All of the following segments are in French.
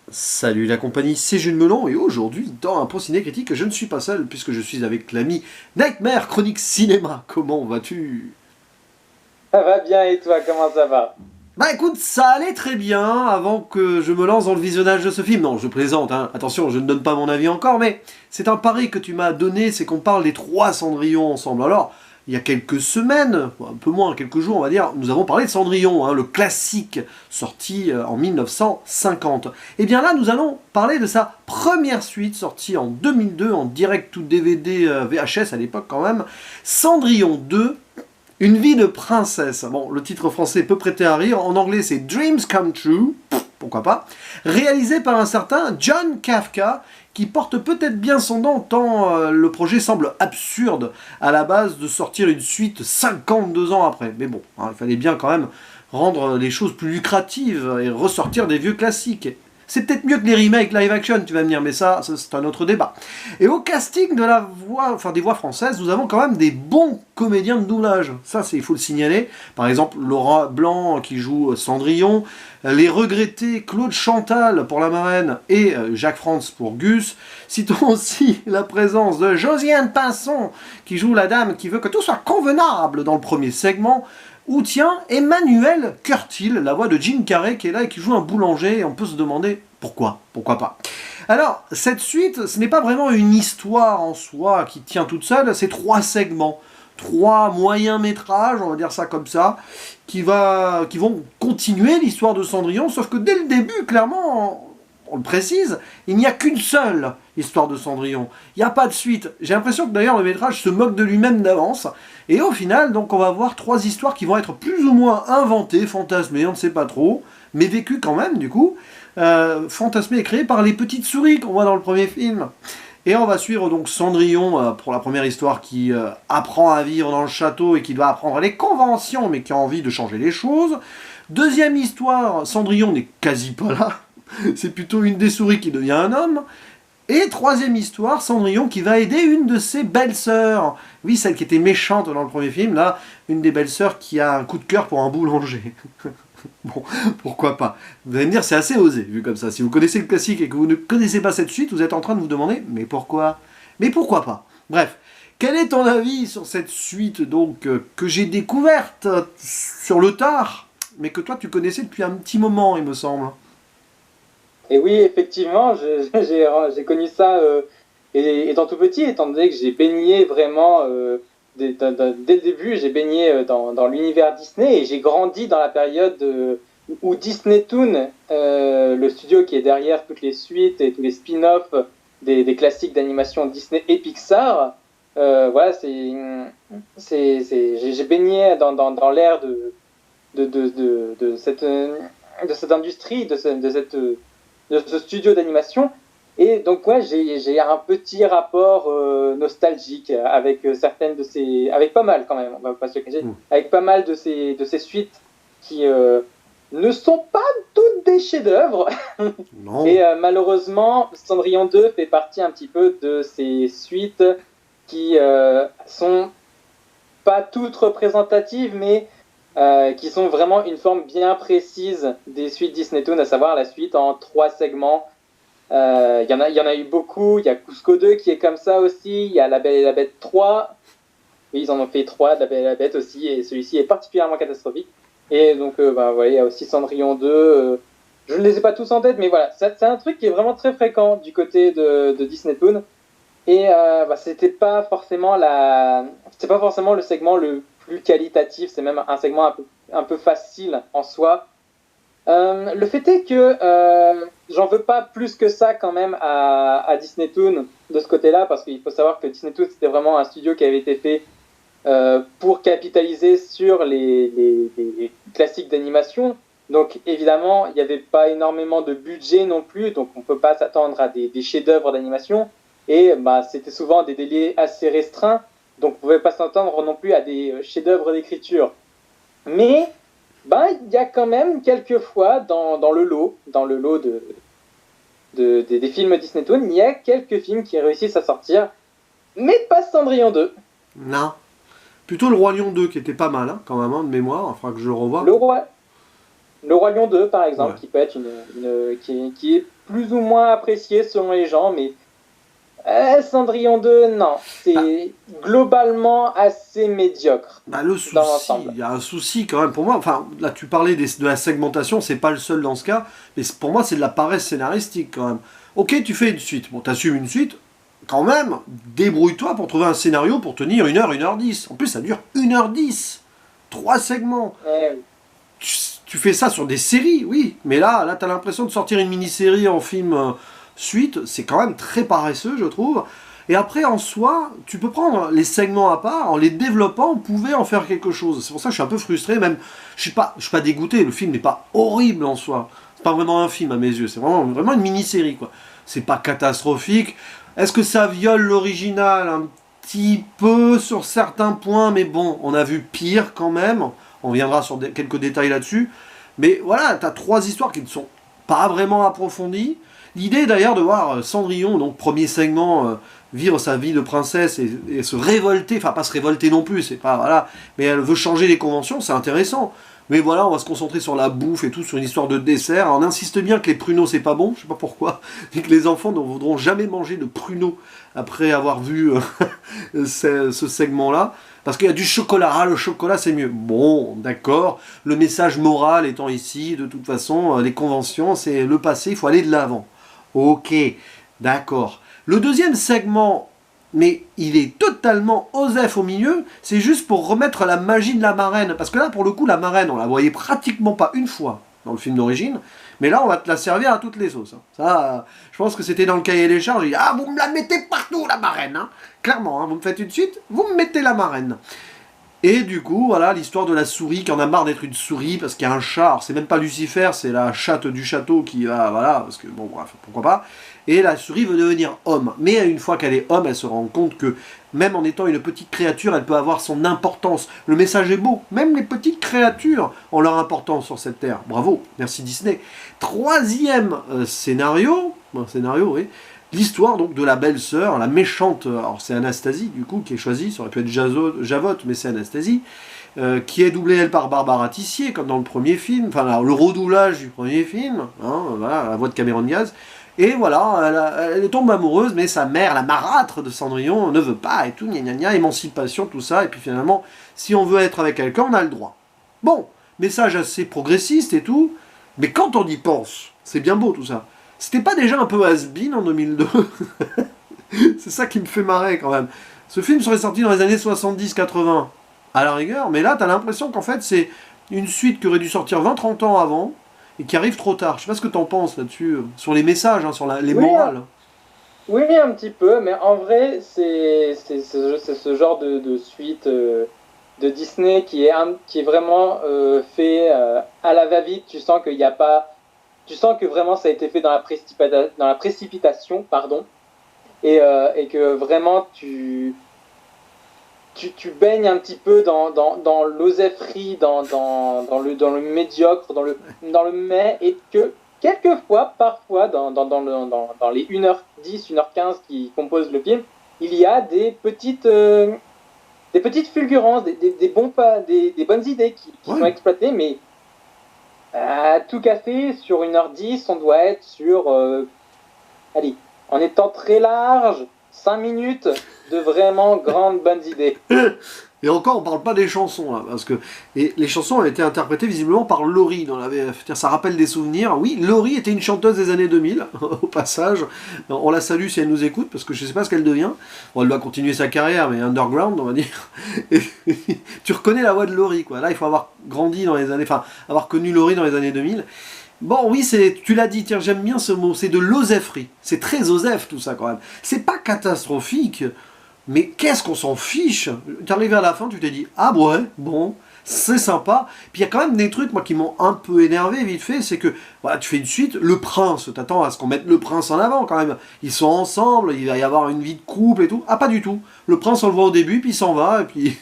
Salut la compagnie, c'est Jules Melon et aujourd'hui, dans un point ciné-critique, je ne suis pas seul puisque je suis avec l'ami Nightmare Chronique Cinéma. Comment vas-tu? Ça va bien et toi, comment ça va? Bah écoute, ça allait très bien avant que je me lance dans le visionnage de ce film. Non, je plaisante, hein. Attention, je ne donne pas mon avis encore, mais c'est un pari que tu m'as donné, c'est qu'on parle des trois Cendrillon ensemble. Alors, il y a quelques semaines, un peu moins, quelques jours on va dire, nous avons parlé de Cendrillon, hein, le classique sorti en 1950. Et bien là, nous allons parler de sa première suite sortie en 2002 en direct to DVD VHS à l'époque quand même, Cendrillon 2, une vie de princesse. Bon, le titre français peut prêter à rire. En anglais, c'est Dreams Come True. Pourquoi pas. Réalisé par un certain John Kafka, qui porte peut-être bien son nom tant le projet semble absurde à la base de sortir une suite 52 ans après. Mais bon, hein, il fallait bien quand même rendre les choses plus lucratives et ressortir des vieux classiques. C'est peut-être mieux que les remakes live action, tu vas me dire, mais ça c'est un autre débat. Et au casting de la voix, enfin des voix françaises, nous avons quand même des bons comédiens de doublage. Ça, il faut le signaler. Par exemple, Laura Blanc qui joue Cendrillon, les regrettés Claude Chantal pour la marraine et Jacques France pour Gus. Citons aussi la présence de Josiane Pinson qui joue la dame qui veut que tout soit convenable dans le premier segment. Ou tiens, Emmanuel Curtil, la voix de Jim Carrey qui est là et qui joue un boulanger, et on peut se demander pourquoi pas. Alors, cette suite, ce n'est pas vraiment une histoire en soi qui tient toute seule, c'est trois segments, trois moyens métrages, on va dire ça comme ça, qui vont continuer l'histoire de Cendrillon, sauf que dès le début, clairement, on le précise, il n'y a qu'une seule histoire de Cendrillon. Il n'y a pas de suite. J'ai l'impression que d'ailleurs le métrage se moque de lui-même d'avance. Et au final, donc, on va voir trois histoires qui vont être plus ou moins inventées, fantasmées, on ne sait pas trop, mais vécues quand même, du coup. Fantasmées et créées par les petites souris qu'on voit dans le premier film. Et on va suivre donc Cendrillon pour la première histoire qui apprend à vivre dans le château et qui doit apprendre les conventions, mais qui a envie de changer les choses. Deuxième histoire, Cendrillon n'est quasi pas là. C'est plutôt une des souris qui devient un homme. Et troisième histoire, Cendrillon qui va aider une de ses belles-sœurs. Oui, celle qui était méchante dans le premier film, là, une des belles-sœurs qui a un coup de cœur pour un boulanger. Bon, pourquoi pas. Vous allez me dire, c'est assez osé, vu comme ça. Si vous connaissez le classique et que vous ne connaissez pas cette suite, vous êtes en train de vous demander, mais pourquoi? Mais pourquoi pas? Bref, quel est ton avis sur cette suite, donc, que j'ai découverte sur le tard, mais que toi tu connaissais depuis un petit moment, il me semble. Et oui, effectivement, j'ai connu ça étant tout petit, étant donné que j'ai baigné vraiment dès le début, j'ai baigné dans l'univers Disney et j'ai grandi dans la période où Disney Toon, le studio qui est derrière toutes les suites et tous les spin-offs des classiques d'animation Disney et Pixar, voilà, j'ai baigné dans l'ère de cette industrie, de ce studio d'animation. Et donc, ouais, j'ai un petit rapport nostalgique avec certaines de ces. Avec pas mal, quand même, on va pas se le cacher. Avec pas mal de ces suites qui ne sont pas toutes des chefs-d'œuvre. Non. Et malheureusement, Cendrillon 2 fait partie un petit peu de ces suites qui sont pas toutes représentatives, mais qui sont vraiment une forme bien précise des suites Disney Toon, à savoir la suite en trois segments. Il y en a eu beaucoup. Il y a Cusco 2 qui est comme ça aussi. Il y a La Belle et la Bête 3. Oui, ils en ont fait 3, de La Belle et la Bête aussi, et celui-ci est particulièrement catastrophique. Et donc, voilà, il y a aussi Cendrillon 2. Je ne les ai pas tous en tête, mais voilà, c'est un truc qui est vraiment très fréquent du côté de Disney Toon. Et c'était pas forcément le segment le plus qualitatif, c'est même un segment un peu facile en soi. Le fait est que j'en veux pas plus que ça quand même à Disney Toon de ce côté-là, parce qu'il faut savoir que Disney Toon c'était vraiment un studio qui avait été fait pour capitaliser sur les classiques d'animation. Donc évidemment, il n'y avait pas énormément de budget non plus, donc on ne peut pas s'attendre à des chefs-d'œuvre d'animation. Et c'était souvent des délais assez restreints, donc on ne pouvait pas s'attendre non plus à des chefs-d'œuvre d'écriture. Mais il y a quand même quelques fois dans le lot, des films Disney Toon, il y a quelques films qui réussissent à sortir, mais pas Cendrillon 2. Non. Plutôt le Roi Lion 2 qui était pas mal, hein, quand même, hein, de mémoire, il faudra que je le revoie. Le roi, Le Roi Lion 2, par exemple, Ouais. qui peut être qui est plus ou moins apprécié selon les gens, mais Cendrillon 2, non. Bah, C'est globalement assez médiocre bah, le dans souci, l'ensemble. il y a un souci quand même pour moi. Enfin, là tu parlais de la segmentation, c'est pas le seul dans ce cas, mais pour moi c'est de la paresse scénaristique quand même. Ok, tu fais une suite, bon, t'assumes une suite, quand même, débrouille-toi pour trouver un scénario pour tenir 1 heure 10. En plus, ça dure 1 h 10. 3 segments. Eh, Tu fais ça sur des séries, oui, mais là t'as l'impression de sortir une mini-série en film suite, c'est quand même très paresseux, je trouve. Et après, en soi, tu peux prendre les segments à part, en les développant, on pouvait en faire quelque chose. C'est pour ça que je suis un peu frustré, même, je suis pas dégoûté, le film n'est pas horrible en soi. C'est pas vraiment un film à mes yeux, c'est vraiment une mini-série, quoi. C'est pas catastrophique. Est-ce que ça viole l'original un petit peu sur certains points, mais bon, on a vu pire quand même. On viendra sur quelques détails là-dessus. Mais voilà, t'as 3 histoires qui ne sont pas vraiment approfondies. L'idée d'ailleurs de voir Cendrillon, donc premier segment, vivre sa vie de princesse et se révolter, enfin pas se révolter non plus, c'est pas, voilà, mais elle veut changer les conventions, c'est intéressant. Mais voilà, on va se concentrer sur la bouffe et tout, sur une histoire de dessert. Alors, on insiste bien que les pruneaux c'est pas bon, je sais pas pourquoi, et que les enfants ne voudront jamais manger de pruneaux après avoir vu ce segment-là. Parce qu'il y a du chocolat, ah le chocolat c'est mieux. Bon, d'accord, le message moral étant ici, de toute façon, les conventions, c'est le passé, il faut aller de l'avant. Ok, d'accord. Le deuxième segment, mais il est totalement osef au milieu, c'est juste pour remettre la magie de la marraine. Parce que là, pour le coup, la marraine, on la voyait pratiquement pas une fois dans le film d'origine, mais là, on va te la servir à toutes les sauces. Hein. Ça, je pense que c'était dans le cahier des charges. Il dit, ah, vous me la mettez partout, la marraine. Hein. Clairement, hein, vous me faites une suite, vous me mettez la marraine. Et du coup, voilà, l'histoire de la souris qui en a marre d'être une souris parce qu'il y a un chat. Alors, c'est même pas Lucifer, c'est la chatte du château qui va, voilà, parce que bon, bref, pourquoi pas. Et la souris veut devenir homme. Mais une fois qu'elle est homme, elle se rend compte que même en étant une petite créature, elle peut avoir son importance. Le message est beau. Même les petites créatures ont leur importance sur cette terre. Bravo, merci Disney. Troisième scénario, oui, l'histoire donc de la belle-sœur, la méchante, alors c'est Anastasie du coup qui est choisie, ça aurait pu être Javotte, mais c'est Anastasie, qui est doublée elle par Barbara Tissier, comme dans le premier film, enfin le redoublage du premier film, hein, voilà, la voix de Cameron Diaz. Et voilà, elle tombe amoureuse, mais sa mère, la marâtre de Cendrillon, ne veut pas, et tout, gna gna gna, émancipation, tout ça, et puis finalement, si on veut être avec quelqu'un, on a le droit. Bon, message assez progressiste et tout, mais quand on y pense, c'est bien beau tout ça. C'était pas déjà un peu has-been en 2002? C'est ça qui me fait marrer quand même. Ce film serait sorti dans les années 70-80, à la rigueur, mais là t'as l'impression qu'en fait c'est une suite qui aurait dû sortir 20-30 ans avant, et qui arrive trop tard. Je sais pas ce que t'en penses là-dessus, sur les messages, hein, sur les oui, morales. oui, un petit peu, mais en vrai, c'est ce genre de suite de Disney qui est vraiment fait à la va-vite. Tu sens qu'il n'y a pas. Tu sens que vraiment ça a été fait dans la précipitation, pardon, et que vraiment tu baignes un petit peu dans l'oseillerie, dans le médiocre, dans le mais, et que quelquefois, parfois, dans les 1 h 10, 1 h 15 qui composent le film, il y a des petites fulgurances, des bonnes idées qui Ouais. sont exploitées, mais à tout casser, sur 1 h 10, on doit être sur, allez, en étant très large, 5 minutes de vraiment grandes bonnes idées. Et encore, on parle pas des chansons là, parce que les chansons ont été interprétées visiblement par Laurie dans la VF. Ça rappelle des souvenirs. Oui, Laurie était une chanteuse des années 2000, au passage. On la salue si elle nous écoute, parce que je sais pas ce qu'elle devient. Bon, elle doit continuer sa carrière, mais underground, on va dire. Et tu reconnais la voix de Laurie, quoi. Là, il faut avoir grandi dans les années, enfin, avoir connu Laurie dans les années 2000. Bon, oui, tu l'as dit, tiens, j'aime bien ce mot, c'est de l'osefferie. C'est très osef tout ça quand même. C'est pas catastrophique, mais qu'est-ce qu'on s'en fiche? T'es arrivé à la fin, tu t'es dit, ah ouais, bon, c'est sympa. Puis il y a quand même des trucs, moi, qui m'ont un peu énervé, vite fait, c'est que, voilà, tu fais une suite, le prince, t'attends à ce qu'on mette le prince en avant, quand même. Ils sont ensemble, il va y avoir une vie de couple et tout. Ah, pas du tout. Le prince, on le voit au début, puis il s'en va, et puis...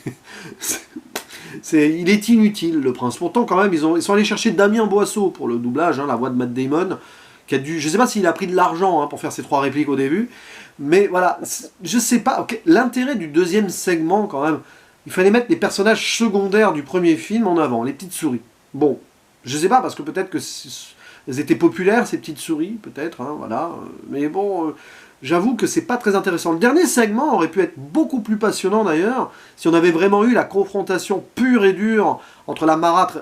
il est inutile, le prince. Pourtant, quand même, ils sont allés chercher Damien Boisseau pour le doublage, hein, la voix de Matt Damon, qui a dû... Je sais pas s'il a pris de l'argent hein, pour faire ses 3 répliques au début, mais voilà, je sais pas. Okay, l'intérêt du deuxième segment, quand même, il fallait mettre les personnages secondaires du premier film en avant, les petites souris. Bon, Je sais pas, parce que peut-être que elles étaient populaires, ces petites souris, peut-être, hein, voilà. Mais bon, j'avoue que c'est pas très intéressant. Le dernier segment aurait pu être beaucoup plus passionnant d'ailleurs, si on avait vraiment eu la confrontation pure et dure entre la marâtre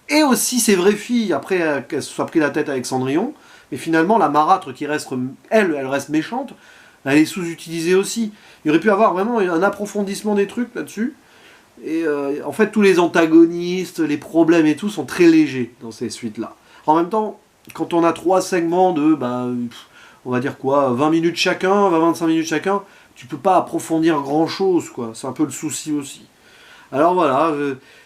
et aussi ses vraies filles, après qu'elle se soit pris la tête avec Cendrillon. Mais finalement, la marâtre qui reste, elle reste méchante, elle est sous-utilisée aussi. Il aurait pu avoir vraiment un approfondissement des trucs là-dessus. Et en fait, tous les antagonistes, les problèmes et tout sont très légers dans ces suites-là. En même temps, quand on a 3 segments de, on va dire quoi, 20 minutes chacun, 20-25 minutes chacun, tu peux pas approfondir grand-chose, quoi. C'est un peu le souci aussi. Alors voilà,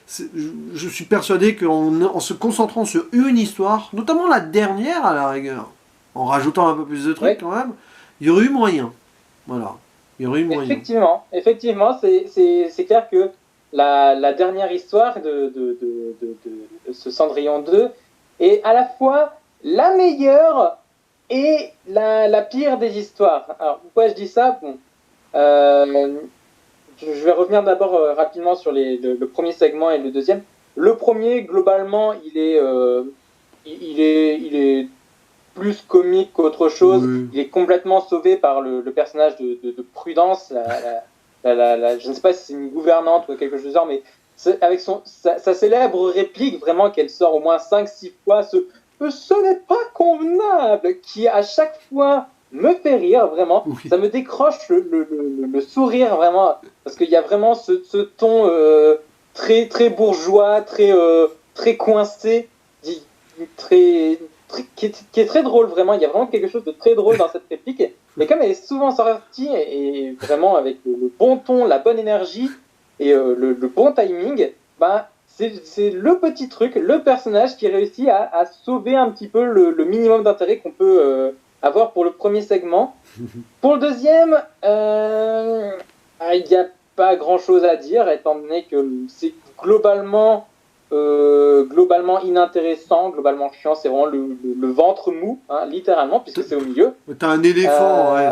je suis persuadé qu'en se concentrant sur une histoire, notamment la dernière à la rigueur, en rajoutant un peu plus de trucs quand même, il y aurait eu moyen. Voilà, il y aurait eu moyen. Effectivement, c'est clair que la dernière histoire de ce Cendrillon 2 est à la fois la meilleure et la pire des histoires. Alors pourquoi je dis ça? Bon, je vais revenir d'abord rapidement sur le premier segment et le deuxième. Le premier, globalement, il est plus comique qu'autre chose. Oui. Il est complètement sauvé par le personnage de Prudence, je ne sais pas si c'est une gouvernante ou quelque chose de genre, mais avec sa célèbre réplique, vraiment, qu'elle sort au moins 5-6 fois, ce n'est pas convenable, qui à chaque fois me fait rire, vraiment. Oui. Ça me décroche le sourire, vraiment, parce qu'il y a vraiment ce ton très, très bourgeois, très coincé, qui est très drôle, vraiment. Il y a vraiment quelque chose de très drôle dans cette réplique. Mais comme elle est souvent sortie, et vraiment avec le bon ton, la bonne énergie et le bon timing, c'est le petit truc, le personnage qui réussit à sauver un petit peu le minimum d'intérêt qu'on peut avoir pour le premier segment. Pour le deuxième, il n'y a pas grand-chose à dire, étant donné que c'est globalement inintéressant, globalement chiant, c'est vraiment le ventre mou, hein, littéralement, puisque c'est au milieu. T'as un éléphant, ouais.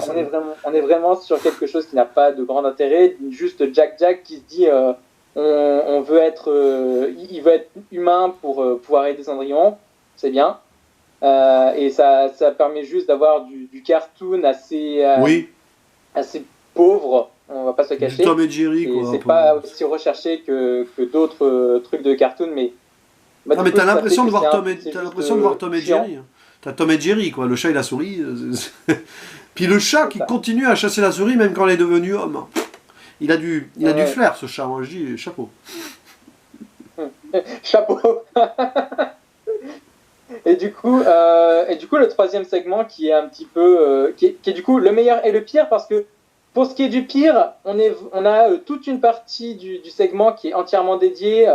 On est vraiment sur quelque chose qui n'a pas de grand intérêt, juste Jack qui se dit il veut être humain pour pouvoir aider Cendrillon, c'est bien. Et ça permet juste d'avoir du cartoon assez pauvre, on va pas se cacher. Du Tom et Jerry, quoi. C'est pas aussi recherché que d'autres trucs de cartoon, mais. Non, mais t'as l'impression de voir Tom et Jerry. T'as Tom et Jerry, quoi. Le chat et la souris. Puis le chat qui continue à chasser la souris même quand elle est devenue homme. Il a du flair, ce chat. Moi, je dis chapeau. Chapeau. Et du coup, le troisième segment qui est un petit peu, qui est du coup le meilleur et le pire, parce que pour ce qui est du pire, on a toute une partie du segment qui est entièrement dédiée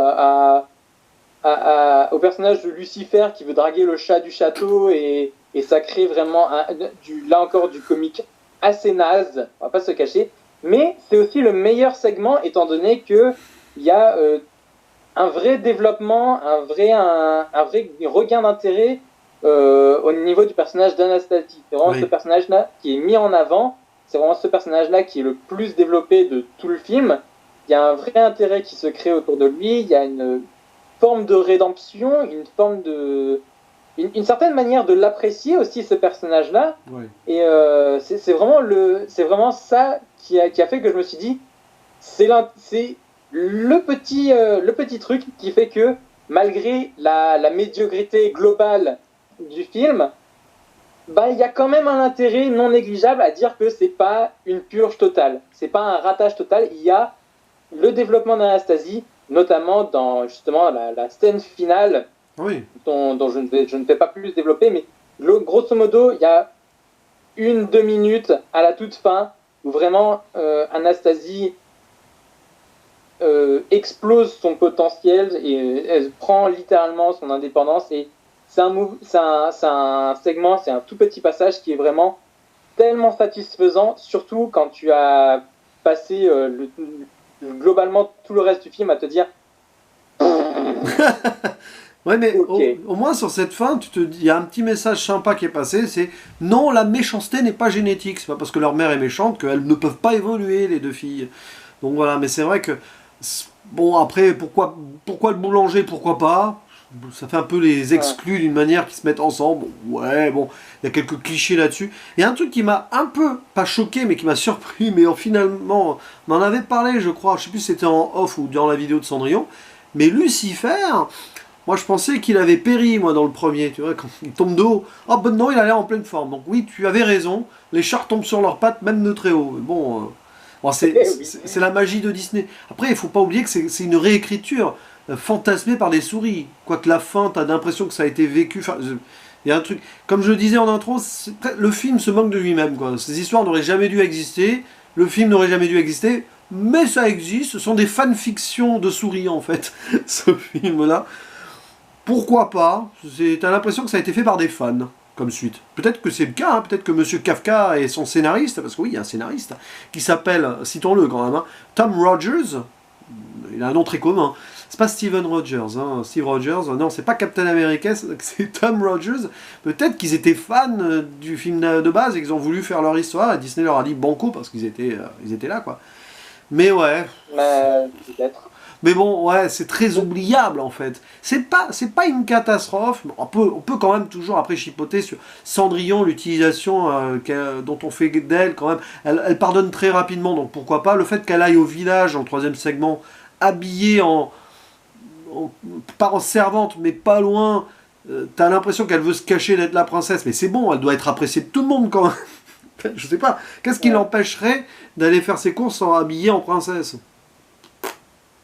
au personnage de Lucifer qui veut draguer le chat du château, et ça crée vraiment là encore du comique assez naze, on va pas se cacher. Mais c'est aussi le meilleur segment, étant donné que il y a un vrai développement, un vrai regain d'intérêt au niveau du personnage d'Anastasie. C'est vraiment ce personnage-là qui est mis en avant. C'est vraiment ce personnage-là qui est le plus développé de tout le film. Il y a un vrai intérêt qui se crée autour de lui. Il y a une forme de rédemption, une certaine manière de l'apprécier aussi, ce personnage-là. Ouais. Et c'est vraiment ça qui a fait que je me suis dit, c'est le petit truc qui fait que malgré la médiocrité globale du film, il y a quand même un intérêt non négligeable à dire que c'est pas une purge totale, c'est pas un ratage total. Il y a le développement d'Anastasie, notamment dans justement la scène finale, dont je ne vais pas plus développer, mais grosso modo, il y a 1-2 minutes à la toute fin où vraiment Anastasie explose son potentiel et elle prend littéralement son indépendance, et c'est un segment, c'est un tout petit passage qui est vraiment tellement satisfaisant, surtout quand tu as passé globalement tout le reste du film à te dire ouais, mais okay. au moins sur cette fin, il y a un petit message sympa qui est passé, c'est non, la méchanceté n'est pas génétique, c'est pas parce que leur mère est méchante qu'elles ne peuvent pas évoluer, les deux filles. Donc voilà, mais c'est vrai que bon, après, pourquoi le boulanger, pourquoi pas, ça fait un peu les exclus d'une manière qui se mettent ensemble. Ouais, bon, il y a quelques clichés là-dessus. Il y a un truc qui m'a un peu, pas choqué, mais qui m'a surpris, mais finalement, on en avait parlé, je crois, je sais plus si c'était en off ou dans la vidéo de Cendrillon, mais Lucifer, moi je pensais qu'il avait péri, moi, dans le premier, tu vois, quand il tombe de haut. Oh, ben non, il a l'air en pleine forme. Donc oui, tu avais raison, les chars tombent sur leurs pattes, même de très haut. Mais bon, bon c'est la magie de Disney. Après, il faut pas oublier que c'est une réécriture fantasmée par des souris. Quoique la fin, t'as l'impression que ça a été vécu. Enfin, il y a un truc. Comme je le disais en intro, le film se moque de lui-même, quoi. Ces histoires n'auraient jamais dû exister. Le film n'aurait jamais dû exister. Mais ça existe. Ce sont des fanfictions de souris, en fait, ce film-là. Pourquoi pas? T'as l'impression que ça a été fait par des fans, comme suite. Peut-être que c'est le cas, hein. Peut-être que Monsieur Kafka et son scénariste, parce que oui, il y a un scénariste, qui s'appelle, citons-le quand même, hein, Tom Rogers. Il a un nom très commun. C'est pas Steven Rogers, hein. Steve Rogers, non, c'est pas Captain America, c'est Tom Rogers. Peut-être qu'ils étaient fans du film de base et qu'ils ont voulu faire leur histoire, et Disney leur a dit banco parce qu'ils étaient là, quoi. Mais ouais. Peut-être. Mais bon, ouais, c'est très oubliable en fait. C'est pas une catastrophe. On peut quand même toujours après chipoter sur Cendrillon, l'utilisation dont on fait d'elle quand même. Elle pardonne très rapidement, donc pourquoi pas. Le fait qu'elle aille au village en troisième segment, habillée pas en servante, mais pas loin. T'as l'impression qu'elle veut se cacher d'être la princesse, mais c'est bon, elle doit être appréciée de tout le monde quand même. Je sais pas. Qu'est-ce qui l'empêcherait d'aller faire ses courses en habillée en princesse?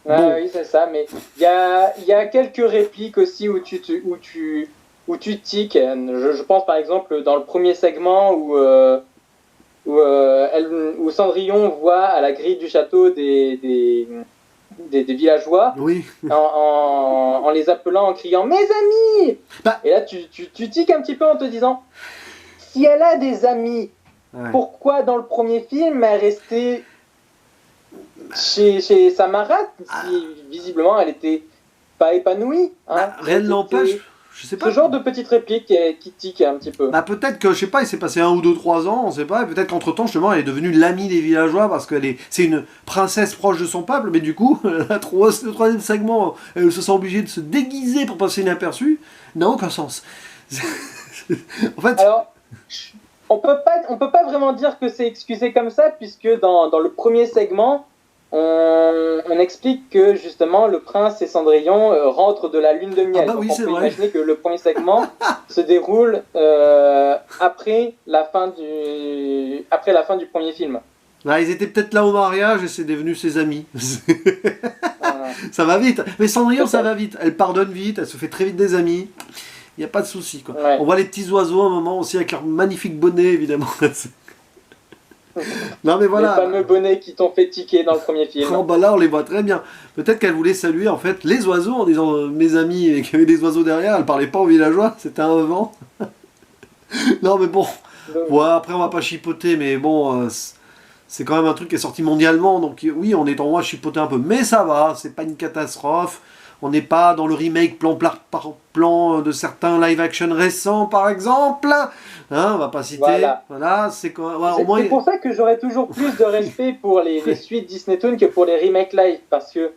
Bon. Oui, c'est ça, mais il y a quelques répliques aussi où tu tiques. Je pense par exemple dans le premier segment où Cendrillon voit à la grille du château des villageois oui. en les appelant, en criant « Mes amis !» Et là, tu tiques un petit peu en te disant « Si elle a des amis, pourquoi dans le premier film elle restait chez Samara si visiblement elle était pas épanouie, hein, rien ne l'empêche, je sais pas. Ce genre de petite réplique qui tique un petit peu. Peut-être que, je sais pas, il s'est passé 1 ou 2, 3 ans, on sait pas, peut-être qu'entre temps, justement, elle est devenue l'amie des villageois parce c'est une princesse proche de son peuple, mais du coup, le troisième segment, elle se sent obligée de se déguiser pour passer inaperçue, n'a aucun sens. En fait. Alors, on peut pas vraiment dire que c'est excusé comme ça, puisque dans le premier segment, on explique que justement le prince et Cendrillon rentrent de la lune de miel. Oui, on peut imaginer que le premier segment se déroule après la fin du premier film. Ils étaient peut-être là au mariage et c'est devenu ses amis. Ça va vite. Mais Cendrillon, ça va vite. Elle pardonne vite, elle se fait très vite des amis. Il n'y a pas de souci, quoi. Ouais. On voit les petits oiseaux à un moment aussi avec leur magnifique bonnet, évidemment. Non mais voilà. Les fameux bonnets qui t'ont fait tiquer dans le premier film. Là on les voit très bien. Peut-être qu'elle voulait saluer en fait les oiseaux en disant mes amis et qu'il y avait des oiseaux derrière. Elle parlait pas aux villageois, c'était un vent. Non mais bon. Ouais, après on va pas chipoter, mais bon, c'est quand même un truc qui est sorti mondialement, donc oui on est en droit de chipoter un peu, mais ça va, c'est pas une catastrophe. On n'est pas dans le remake plan par plan de certains live-action récents, par exemple. Hein, on va pas citer. Voilà c'est pour ça que j'aurais toujours plus de respect pour les suites Disney Toon que pour les remakes live. Parce que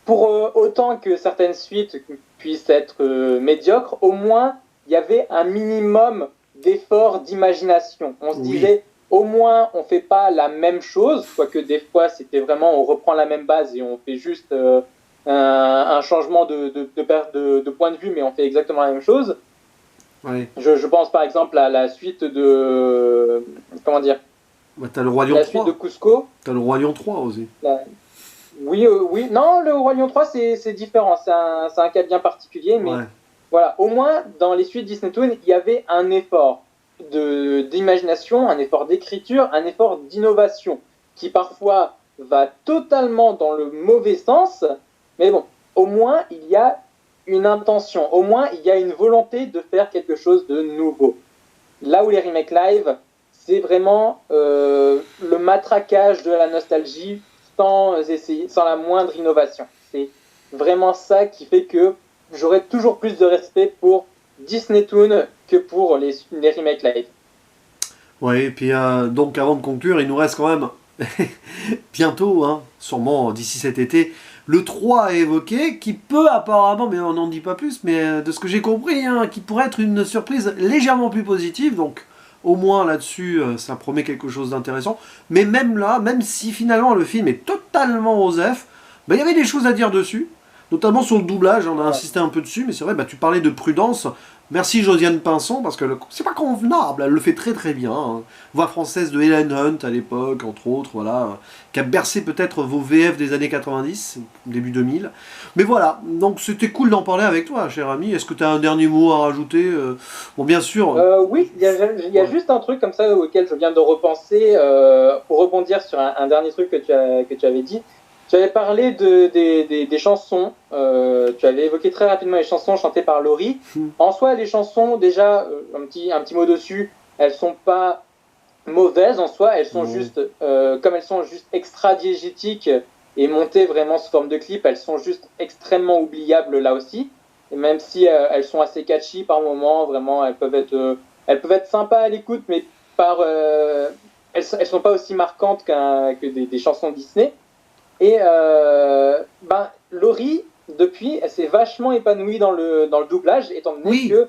pour autant que certaines suites puissent être médiocres, au moins, il y avait un minimum d'effort d'imagination. On se disait, au moins, on fait pas la même chose. Quoique des fois, c'était vraiment, on reprend la même base et on fait juste... un changement de point de vue, mais on fait exactement la même chose. Ouais. Je pense par exemple à la suite de... Comment dire t'as le Roi Lion 3. La suite de Cusco. T'as le Roi Lion 3 aussi. Oui. Non, le Roi Lion 3, c'est différent. C'est un cas bien particulier, mais voilà. Au moins, dans les suites Disney Toon, il y avait un effort d'imagination, un effort d'écriture, un effort d'innovation, qui parfois va totalement dans le mauvais sens. Mais bon, au moins, il y a une intention. Au moins, il y a une volonté de faire quelque chose de nouveau. Là où les remakes live, c'est vraiment le matraquage de la nostalgie sans la moindre innovation. C'est vraiment ça qui fait que j'aurais toujours plus de respect pour Disney Toon que pour les remakes live. Ouais, et puis donc avant de conclure, il nous reste quand même bientôt, hein, sûrement d'ici cet été, le 3 est évoqué, qui peut apparemment, mais on n'en dit pas plus, mais de ce que j'ai compris, hein, qui pourrait être une surprise légèrement plus positive, donc au moins là-dessus, ça promet quelque chose d'intéressant. Mais même là, même si finalement le film est totalement osef, il y avait des choses à dire dessus, notamment sur le doublage, on a insisté un peu dessus, mais c'est vrai, tu parlais de prudence. Merci Josiane Pinson, parce que c'est pas convenable, elle le fait très très bien. Hein. Voix française de Helen Hunt à l'époque, entre autres, voilà, qui a bercé peut-être vos VF des années 90, début 2000. Mais voilà, donc c'était cool d'en parler avec toi, cher ami. Est-ce que tu as un dernier mot à rajouter? Bon, bien sûr. Oui, il y a juste un truc comme ça auquel je viens de repenser, pour rebondir sur un dernier truc que tu avais dit. Tu avais parlé des chansons, tu avais évoqué très rapidement les chansons chantées par Laurie. En soi, les chansons, déjà, un petit mot dessus, elles sont pas mauvaises en soi, elles sont juste, comme elles sont juste extra-diégétiques et montées vraiment sous forme de clip, elles sont juste extrêmement oubliables là aussi. Et même si elles sont assez catchy par moments, vraiment, elles peuvent être sympas à l'écoute, mais elles sont pas aussi marquantes que des chansons Disney. Et Laurie, depuis, elle s'est vachement épanouie dans le doublage, étant donné que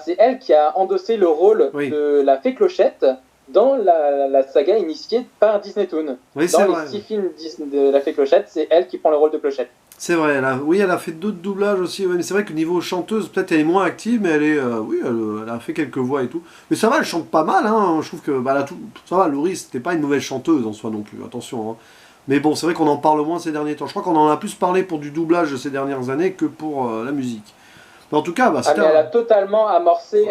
c'est elle qui a endossé le rôle de la Fée Clochette dans la saga initiée par Disney Toon. Dans les 6 films de la Fée Clochette, c'est elle qui prend le rôle de Clochette. C'est vrai, elle a fait d'autres doublages aussi, mais c'est vrai que niveau chanteuse, peut-être elle est moins active, mais elle a fait quelques voix et tout. Mais ça va, elle chante pas mal, hein. Je trouve que ça va, Laurie, c'était pas une mauvaise chanteuse en soi non plus, attention. Hein. Mais bon, c'est vrai qu'on en parle moins ces derniers temps. Je crois qu'on en a plus parlé pour du doublage ces dernières années que pour la musique. Mais en tout cas, mais elle a totalement amorcé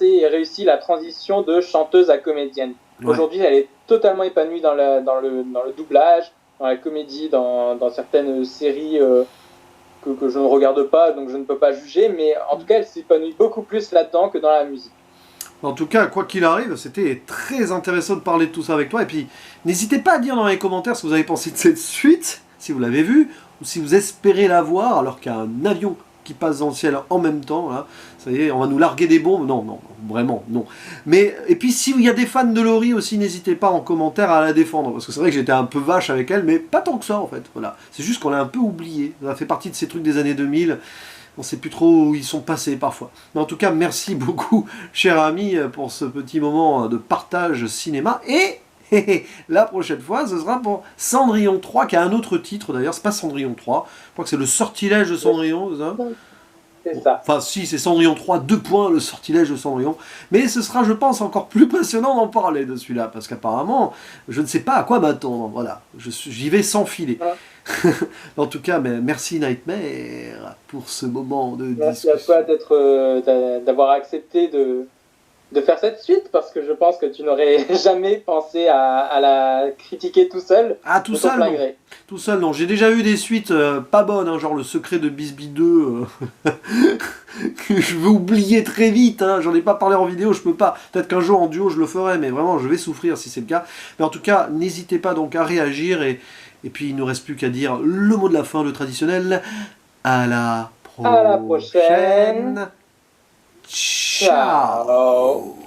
et réussi la transition de chanteuse à comédienne. Ouais. Aujourd'hui, elle est totalement épanouie dans le doublage, dans la comédie, dans certaines séries que je ne regarde pas, donc je ne peux pas juger, mais en tout cas, elle s'épanouit beaucoup plus là-dedans que dans la musique. En tout cas, quoi qu'il arrive, c'était très intéressant de parler de tout ça avec toi. Et puis, n'hésitez pas à dire dans les commentaires ce que vous avez pensé de cette suite, si vous l'avez vue, ou si vous espérez la voir, alors qu'il y a un avion qui passe dans le ciel en même temps. Là. Ça y est, on va nous larguer des bombes. Non, vraiment, non. Mais, et puis, s'il y a des fans de Laurie aussi, n'hésitez pas en commentaire à la défendre. Parce que c'est vrai que j'étais un peu vache avec elle, mais pas tant que ça, en fait. Voilà. C'est juste qu'on l'a un peu oublié. Ça fait partie de ces trucs des années 2000. On ne sait plus trop où ils sont passés parfois. Mais en tout cas, merci beaucoup, cher ami, pour ce petit moment de partage cinéma. Et la prochaine fois, ce sera pour Cendrillon 3, qui a un autre titre d'ailleurs. C'est pas Cendrillon 3. Je crois que c'est le sortilège de Cendrillon, c'est ça ? C'est ça. Enfin, si, c'est Cendrillon 3, 2 points, le sortilège de Cendrillon. Mais ce sera, je pense, encore plus passionnant d'en parler de celui-là, parce qu'apparemment, je ne sais pas à quoi m'attendre. Voilà, j'y vais sans filet. Ouais. En tout cas, merci Nightmare pour ce moment de discussion. Merci à toi d'avoir accepté de faire cette suite, parce que je pense que tu n'aurais jamais pensé à la critiquer tout seul. Ah, tout seul, non. Tout seul, non. J'ai déjà eu des suites pas bonnes, hein, genre Le Secret de Bisbee 2, que je veux oublier très vite. Hein. J'en ai pas parlé en vidéo, je peux pas. Peut-être qu'un jour en duo je le ferai, mais vraiment je vais souffrir si c'est le cas. Mais en tout cas, n'hésitez pas donc à réagir, et puis il ne nous reste plus qu'à dire le mot de la fin, le traditionnel. À la prochaine. Ciao.